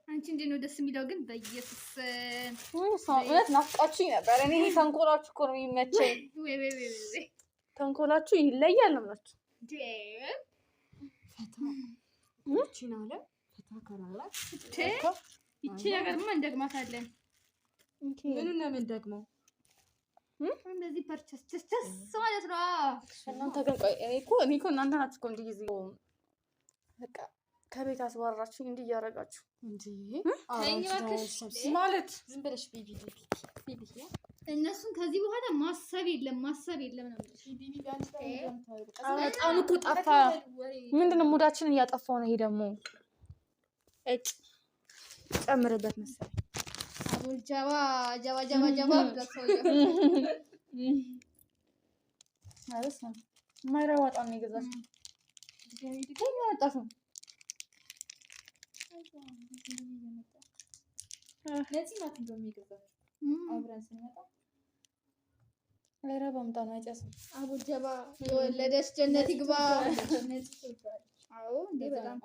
አንቺ እንዴት ነው ደስ የሚለው ግን በኢየሱስ እውነት ናፍቃችሁኝ ነበር። እኔ ተንኮላችሁ እኮ ነው የሚመቸኝ። ተንኮላችሁ ይለያል ነው የምላችሁ። ይቺን አለ ፈታ ከራላት ይቺ ነገርማ እንደግማታለን። ምኑን ነው የምንደግመው? እንደዚህ ፐርቸስ ማለት ነው። እናንተ ግን ቆይ እኔ እኮ እናንተ ናችሁ እኮ እንዲህ ጊዜ በቃ ከቤት አስባራችሁኝ እንዲህ እያደረጋችሁ ማለት ዝም ብለሽ ቢቢ እነሱን ከዚህ በኋላ ማሰብ የለም ነው። በጣም እኮ ጠፋ። ምንድነው ሙዳችንን እያጠፋው ነው። ይሄ ደግሞ ጨምርበት መሰለኝ። አቦል ጀባ ማለት ነው። ማይረባ በጣም ነው የገዛችው። ከኛ ወጣሽ ነው ለዚህ ናት እንደሚገዛችው አብረን ስንመጣ አይረባም። ጣና አይጨስም። አቦል ጀባ የወለደች ጀነት ይግባ። አዎ እንዴ በጣም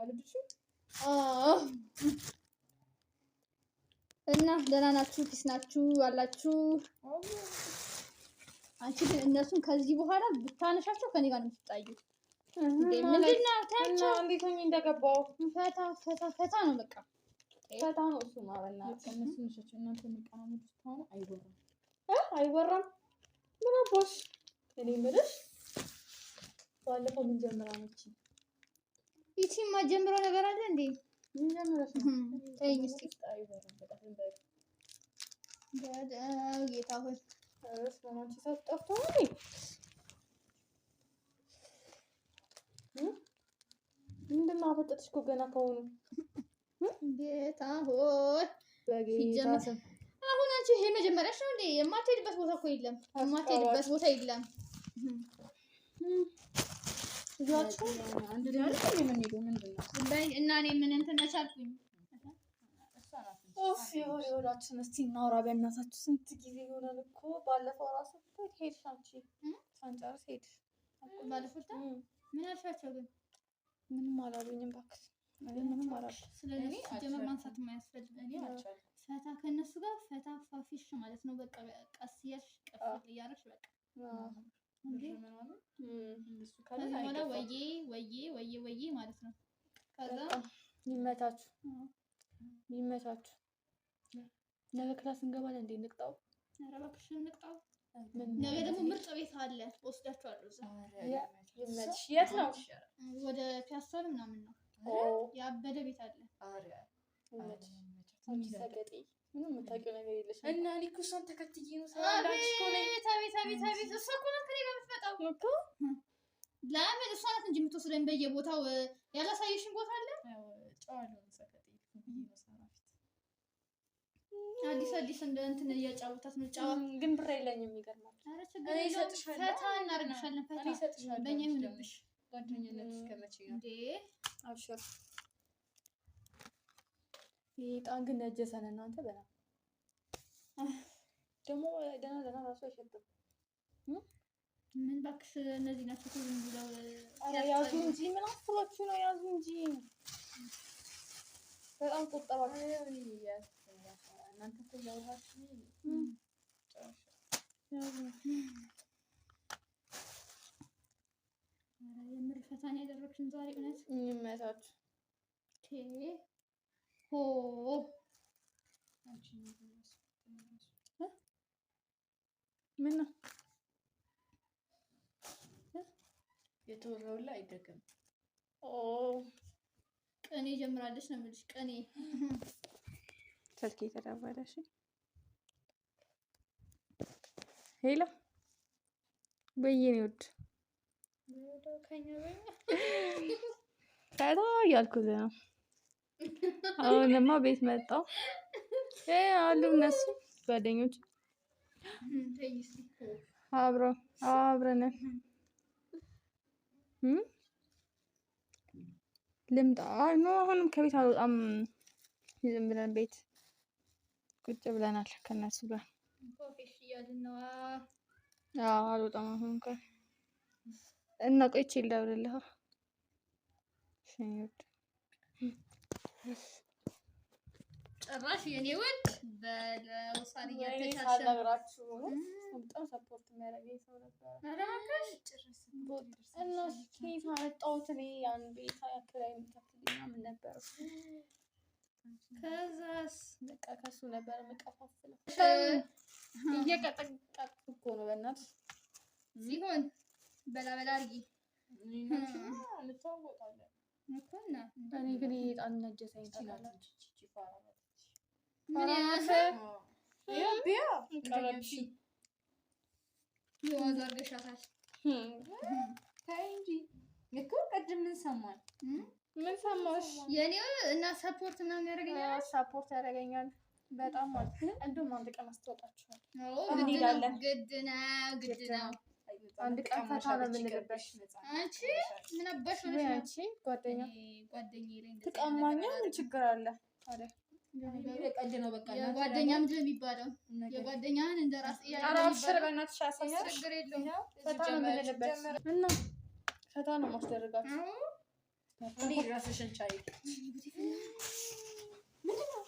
እና ደህና ናችሁ? ፒስ ናችሁ አላችሁ? አንቺ ግን እነሱን ከዚህ በኋላ ብታነሻቸው ከኔ ጋር ነው የምትጣዩ። ምንድን ነው ታያቸው? እንዴት ሆኜ እንደገባው ፈታ ነው በቃ ፈታ ነው። እሱ ማበላ ከነሱ ነሽ እናንተ መቀናመጥ ታው አይወራም። ምን አባሽ እኔ ምልሽ ባለፈው ምን ጀምራ ነች? ይቺማ ጀምሮ ነገር አለ እንዴ? ምን ጀምረሽ ነው? ተይኝ እስኪ ጌታ ሆይ ስለማንቺ ሰው ጠፍቶ ነው ምንድን ነው አፈጠጥሽ እኮ ገና ከሆኑ ጌታ ሆይ በጌታ ስም አሁን አንቺ ይሄ መጀመሪያሽ ነው እንዴ? የማትሄድበት ቦታ እኮ የለም። የማትሄድበት ቦታ የለም። ይዟችሁ አንድ ላይ አይደል የምንሄደው? ምንድን ነው እና እኔ ምን እንትን መቻልኩኝ? ይኸውላችን እስቲ እናውራ በእናታችሁ። ስንት ጊዜ ይሆናል እኮ ባለፈው ራሱ ሄድሽ አንቺ ሳንጨርስ ሄድሽ። ባለፈው ምን አልሻቸው ግን? ምንም አላሉኝም እባክሽ። ምንም አላልኩም። ስለዚህ ጀመር ማንሳት የማያስፈልግ ፈታ ከእነሱ ጋር ፈታ ፋፊሽ ማለት ነው። በቃ ቀስ እያልሽ ቀስ እያደረግሽ በቃ ከዚህ በኋላ ወዬ ማለት ነው። ከዛ ይመቻችሁ። ነገ ክላስ እንገባለን እንዴ? እንቅጣው። ኧረ እባክሽ እንቅጣው። ነገ ደግሞ ምርጥ ቤት አለ ወስዳችኋለሁ። እዛ ይመችሽ። የት ነው? ወደ ፒያሳ ምናምን ነው ያበደ ቤት አለ። ሰገጤ ምንም የምታውቂው ነገር የለሽም እና እኔ እኮ እሷን ተከትዬ ነው ሰላምዳንቺ ኮኔ ታቤት እሷ እኮ ናት ከኔ ጋር የምትመጣው እኮ። ለምን እሷ ናት እንጂ የምትወስደኝ በየቦታው። ያላሳየሽን ቦታ አለ አዲስ እንደ እንትን እያጫወታት ነው። ጫዋ ግን ብር የለኝም። ይገርማል። ኧረ ችግር የለውም። ፈታ እናደርግሻለን። ፈታ በእኛ ይሁንብሽ። ጓደኝነት እስከመቼ ነው እንዴ? አብሽር። ይጣን ግን ነጀሰን እናንተ በላ ደግሞ ደህና ራሱ አይሸጥም። ምን እባክሽ እነዚህ ናቸው ሁሉ ብለው ያዙ እንጂ ምን አስባችሁ ነው? ያዙ እንጂ በጣም ቆጠባችሁ። እናንተ ተያውታችሁ የምር ፈታን ያደረግሽን ዛሬ እውነት ይመታችሁ። ምን ነው የተወራው ላይ አይደገም። ቀኔ ጀምራለች ነው የምልሽ። ቀኔ ስልኬ ተደወለሽ። ሄሎ በየኔ ወድ ታዲያ እያልኩት ነው። አሁንማ ቤት መጣሁ አሉ እነሱ ጓደኞች አብረን ልምጣ። ነው አሁንም ከቤት አልወጣም። ዝም ብለን ቤት ቁጭ ብለናል ከነሱ ጋር። አልወጣም አሁን እና ቆይቼ ልደውልልህ። ጭራሽ የኔ ውድ በለውሳሪ እየተሻሻላችሁ በጣም ሰፖርት የሚያደርገኝ ሰው ነበር። እና ኬት አመጣሁት እኔ ያን ቤት ያክራይ የምታክልኝ ምን ነበር። ከዛስ በቃ ከሱ ነበር የምቀፋፍለው። እየቀጠቀጥኩ እኮ ነው በእናትሽ ሲሆን በላ አድርጊ እንተዋወቃለን እኮ እና እኔ ግን የጣን ነጀሰኝ ታውቃላችሁ። ምን ያሰ ቢያ ቀረብሽ የዋዛ አድርገሻታል። ታይ እንጂ እኮ ቅድም ምን ሰማን? ምን ሰማሽ? የኔው እና ሰፖርት ምናምን ያደርገኛል። ሰፖርት ያደርገኛል በጣም ማለት ነው። እንደውም አንድ ቀን አስተዋውቃችኋል። ግድ ነው። አንድ ቀን ፈታ ነው የምንልበት። አንቺ ምን አባሽ ነው? አንቺ ጓደኛዬ ላይ ትቀማኛ ምን ችግር አለ ታዲያ? ቀልድ ነው በቃ። የጓደኛ ምንድን ነው የሚባለው? የጓደኛህን እንደራስ አራብሽር በእናትሽ ያሳኛል። ችግር የለውም። ፈታ ነው የምንልበት እና ፈታ ነው ማስደረጋችሁ። እኔ ራስሽን ቻይ። ምንድን ነው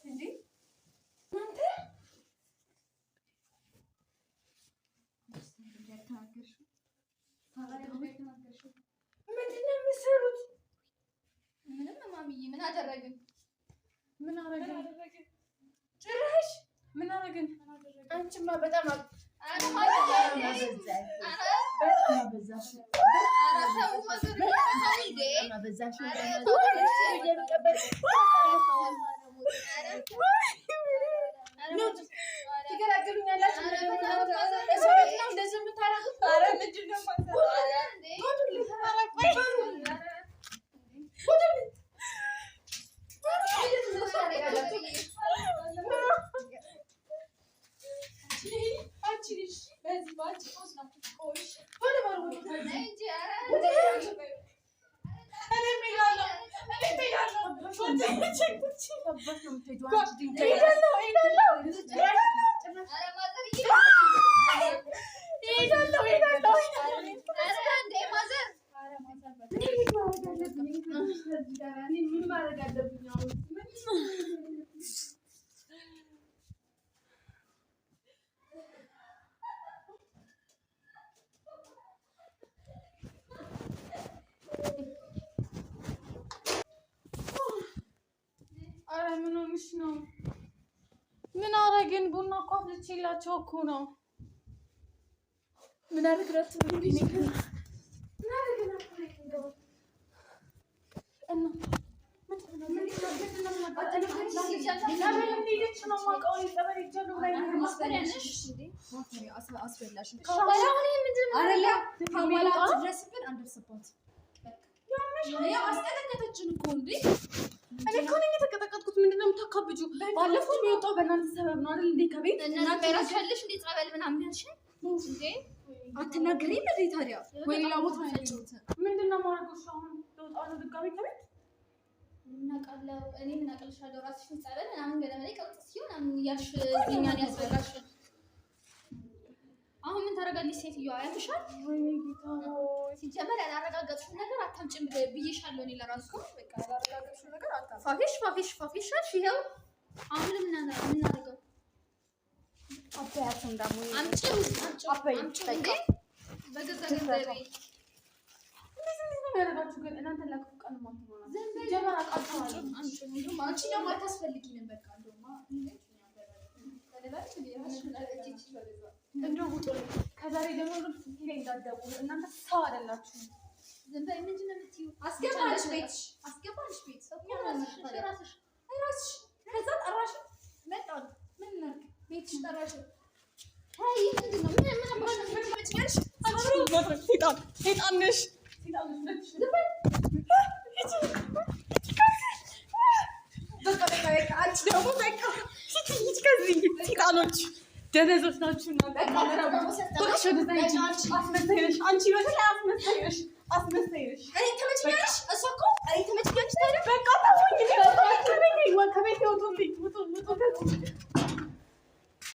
እንዴ? ምንድን ነው የምትሰሩት? ምንም ማሚዬ፣ ምን አደረግን? ጭራሽ ምን አደረግን? አንቺማ በጣም ምን አደረግን? ቡና እኮ አፍልቼላቸው እኮ ነው። ምን አደረግናችሁ? አስጠነቀቀችን እኮ እንዴ! እኔ እኮ ነኝ የተቀጠቀጥኩት። ምንድን ነው የምታካብጁ? ባለፈው የወጣው በእናንተ ሰበብ ነው አይደል? እንዴ ከቤት እናንተ ራስሽልሽ እንዴ ጸበል ምናምን ያልሽ እንዴ? አትናገሪም እንዴ ታዲያ? ወይ ሌላ ቦታ ያለችሁት ምንድን ነው ማድረግሽ? አሁን ለውጣ ነው ድጋሚ ከቤት እናቃለው። እኔ ምን አቀልሻለሁ? ራስሽን ጸበል ምናምን ገለመሌ ቀውጥ ሲሆን ምናምን እያልሽ እኛን ያስረጋሽ። አሁን ምን ታደርጋለች ሴትዮዋ? ያምሻል። ወይኔ ጌታ ሲጀመር ያላረጋገጥሽው ነገር አታምጭም ብዬሻለሁ። እኔ ለራሱ በቃ ያላረጋገጥሽው ነገር አታምጪ። ፋፊሽ አልሽ። ይኸው አሁን ምን እናደርገው? አባያቱን ደግሞ አምጪው እንዴ! በገዛ ገንዘቤ ያደረጋችሁ ግን እናንተ ለክፉ ቀን ማትሆና ጀመራ ቃልታችሁ አንቺ ደግሞ አታስፈልጊንም። በቃ እንደው ውጡ። ከዛሬ ጀምሮ ፊቴ ላይ እንዳትደውሉ። እናንተ ሰው አይደላችሁ። ዝም በይ። ምንድን ነው የምትይው? አስገባልሽ ቤት ራስሽ ከዛ ጠራሽ መጣሁ። ምን እናድርግ? ቤትሽ ጠራሽ። አይ ምንድን ነው? ምን ትመጪኛለሽ? ሴጣን ነሽ። በቃ አንቺ ደግሞ በቃ ከዚህ ሴጣኖች ደነዞች ናችሁ። አስመሳይ ነሽ። እኔ ተመችኛለሽ። እሷ እኮ እኔ ተመችኛለሽ። ታዲያ በቃ ተውኝ። ከቤት ይወጡልኝ። ውጡ